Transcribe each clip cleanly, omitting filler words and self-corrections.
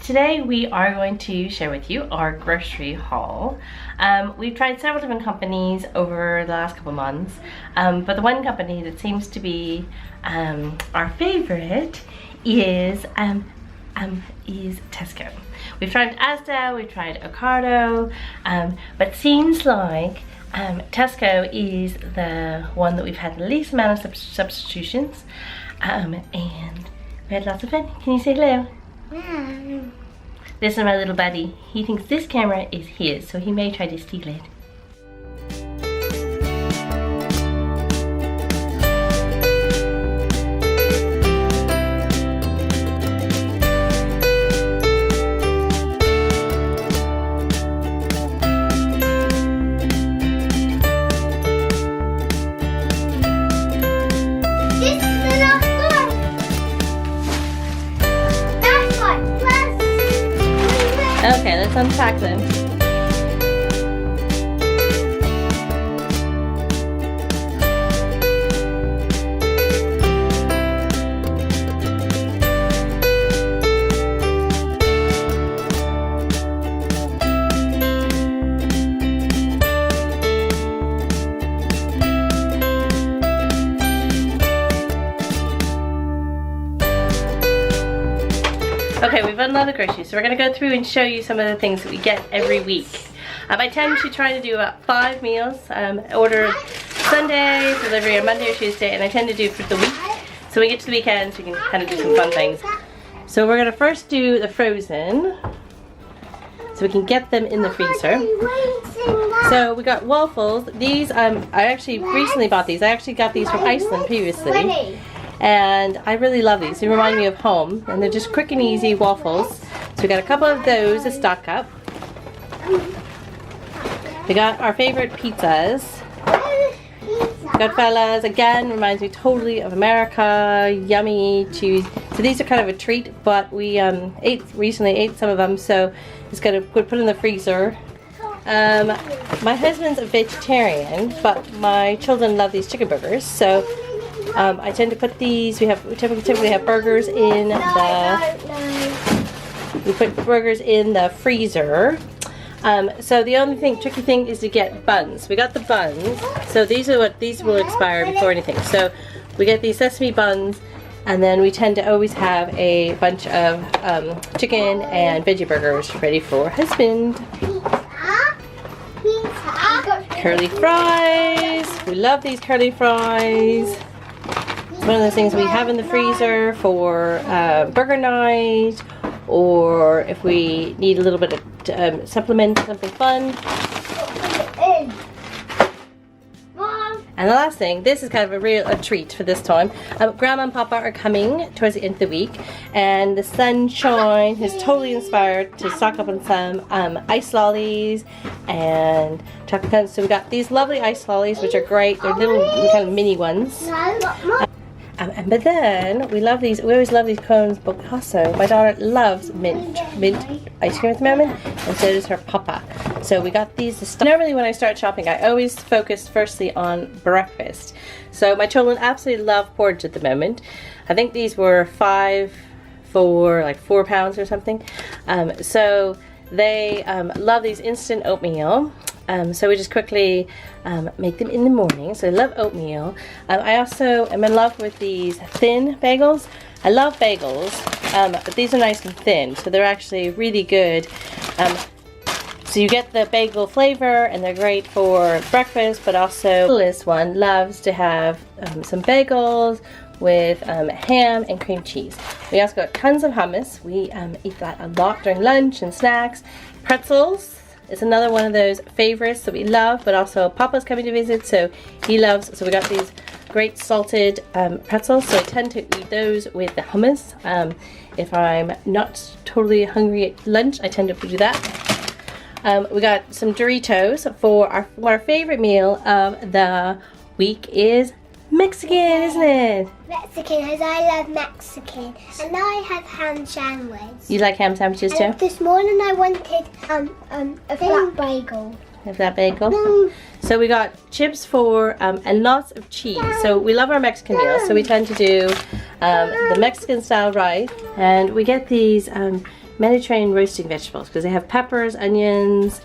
Today we are going to share with you our grocery haul. We've tried several different companies over the last couple months, but the one company that seems to be our favorite is Tesco. We've tried Asda, we've tried Ocado, but it seems like Tesco is the one that we've had the least amount of substitutions, and we had lots of fun. Can you say hello? This is my little buddy. He thinks this camera is his, so he may try to steal it. Okay, let's unpack them. Okay, we've got a lot of groceries, so we're going to go through and show you some of the things that we get every week. I tend to try to do about 5 meals, order Sunday, delivery on Monday or Tuesday, and I tend to do for the week. So when we get to the weekends, we can kind of do some fun things. So we're going to first do the frozen, so we can get them in the freezer. So we got waffles. These, I actually recently bought these. I actually got these from Iceland previously. And I really love these. They remind me of home, and they're just quick and easy waffles. So we got a couple of those to stock up. We got our favorite pizzas. Goodfellas, again, reminds me totally of America. Yummy, cheese. So these are kind of a treat, but we recently ate some of them, so just gonna put in the freezer. My husband's a vegetarian, but my children love these chicken burgers, so I tend to put these. We typically have burgers in the freezer. So the only tricky thing is to get buns. We got the buns. So these will expire before anything. So we get these sesame buns, and then we tend to always have a bunch of chicken and veggie burgers ready for husband. Curly fries. We love these curly fries. One of those things we have in the freezer for burger night, or if we need a little bit of supplement, something fun. And the last thing, this is kind of a treat for this time. Grandma and Papa are coming towards the end of the week, and the sunshine has totally inspired to stock up on some ice lollies and chocolate cones. So we got these lovely ice lollies, which are great. They're little kind of mini ones. But then we love these. We always love these cones, but also my daughter loves mint ice cream at the moment, and so does her papa. So we got these. Normally when I start shopping, I always focus firstly on breakfast. So my children absolutely love porridge at the moment. I think these were 5 for like £4 or something. So they love these instant oatmeal. So we just quickly make them in the morning. So I love oatmeal. I also am in love with these thin bagels. I love bagels, but these are nice and thin, so they're actually really good. So you get the bagel flavor, and they're great for breakfast, but also this one loves to have some bagels with ham and cream cheese. We also got tons of hummus. We eat that a lot during lunch and snacks. Pretzels. It's another one of those favorites that we love, but also Papa's coming to visit, so he loves. So we got these great salted pretzels, so I tend to eat those with the hummus. If I'm not totally hungry at lunch, I tend to do that. We got some Doritos for our favorite meal of the week is Mexican, isn't it? Mexican, as I love Mexican. And now I have ham sandwich. You like ham sandwiches too? And this morning I wanted a flat bagel. A flat bagel? So we got chips for and lots of cheese. So we love our Mexican meals. So we tend to do the Mexican style rice. And we get these Mediterranean roasting vegetables because they have peppers, onions,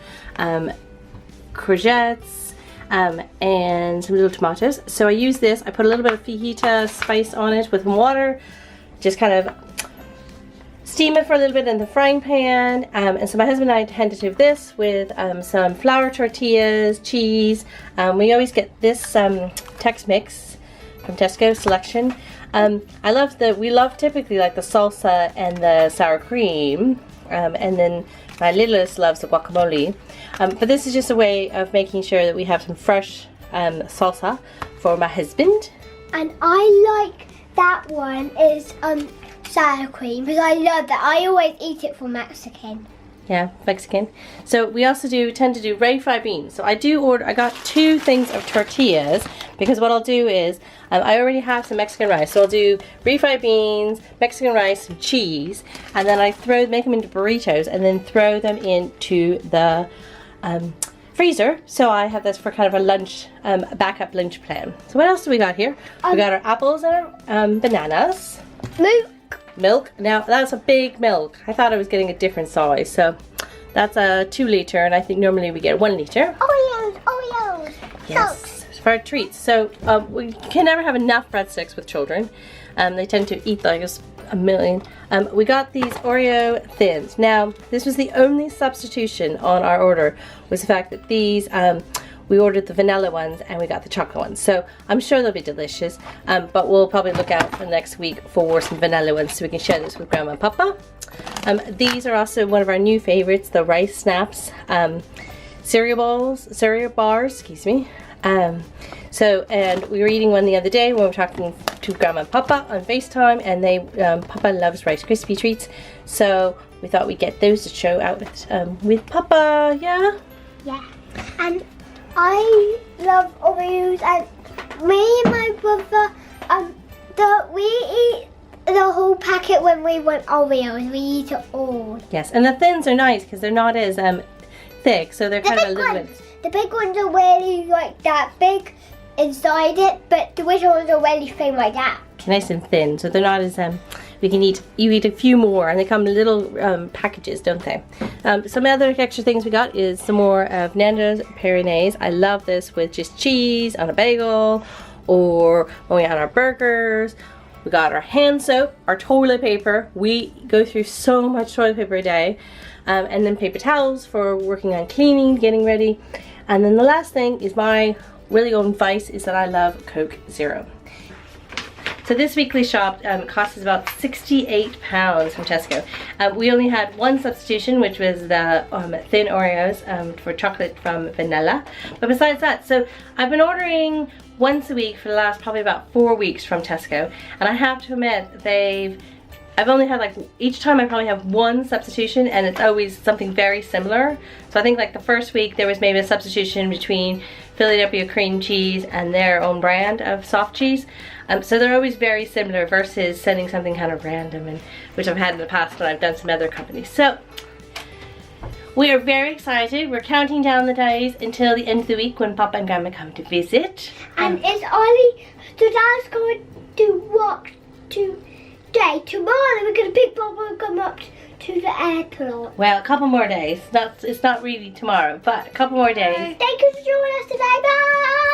courgettes, and some little tomatoes. So I use this. I put a little bit of fajita spice on it with water. Just kind of steam it for a little bit in the frying pan. And so my husband and I tend to do this with some flour tortillas, cheese. We always get this Tex-Mix from Tesco selection. We love typically like the salsa and the sour cream. And then my littlest loves the guacamole. But this is just a way of making sure that we have some fresh salsa for my husband. And I like that one is sour cream because I love that. I always eat it for Mexican. Yeah, Mexican. So we also tend to do ready fried beans. So I got 2 things of tortillas because what I'll do is I already have some Mexican rice. So I'll do refried beans, Mexican rice, some cheese, and then I make them into burritos and then throw them into the freezer. So I have this for kind of a lunch, backup lunch plan. So what else do we got here? We got our apples and our bananas. Milk. Now that's a big milk. I thought I was getting a different size. So that's a 2 liter, and I think normally we get 1 liter. Oreos. Yes, for our treats. So we can never have enough breadsticks with children. They tend to eat like a million. We got these Oreo thins. Now this was the only substitution on our order, was the fact that these we ordered the vanilla ones and we got the chocolate ones. So I'm sure they'll be delicious, but we'll probably look out for next week for some vanilla ones so we can share this with Grandma and Papa. These are also one of our new favorites, the Rice Snaps cereal bars, excuse me. And we were eating one the other day when we were talking to Grandma and Papa on FaceTime, and Papa loves Rice Krispie treats, so we thought we'd get those to show out with Papa. Yeah. And I love Oreos, and me and my brother we eat the whole packet when we want Oreos. We eat it all. Yes, and the thins are nice because they're not as thick, so they're kind of a little bit. The big ones are really like that big inside it, but the little ones are really thin like that. Nice and thin, so they're not as you eat a few more, and they come in little packages, don't they? Some other extra things we got is some more of Nando's Pyrenees. I love this with just cheese on a bagel, or when we had our burgers. We got our hand soap, our toilet paper. We go through so much toilet paper a day. And then paper towels for working on cleaning, getting ready. And then the last thing is my really own vice is that I love Coke Zero. So this weekly shop cost us about £68 from Tesco. We only had one substitution, which was the thin Oreos for chocolate from vanilla. But besides that, so I've been ordering once a week for the last probably about 4 weeks from Tesco. And I have to admit, I've only had each time I probably have one substitution, and it's always something very similar. So I think like the first week there was maybe a substitution between Philadelphia cream cheese and their own brand of soft cheese. So they're always very similar versus sending something kind of random, and which I've had in the past when I've done some other companies. So we are very excited. We're counting down the days until the end of the week when Papa and Grandma come to visit. And it's Ollie, so Dad's going to walk today. Tomorrow we're going to pick Papa and come up to the airport. Well, a couple more days. It's not really tomorrow, but a couple more days. Thank you for joining us today. Bye!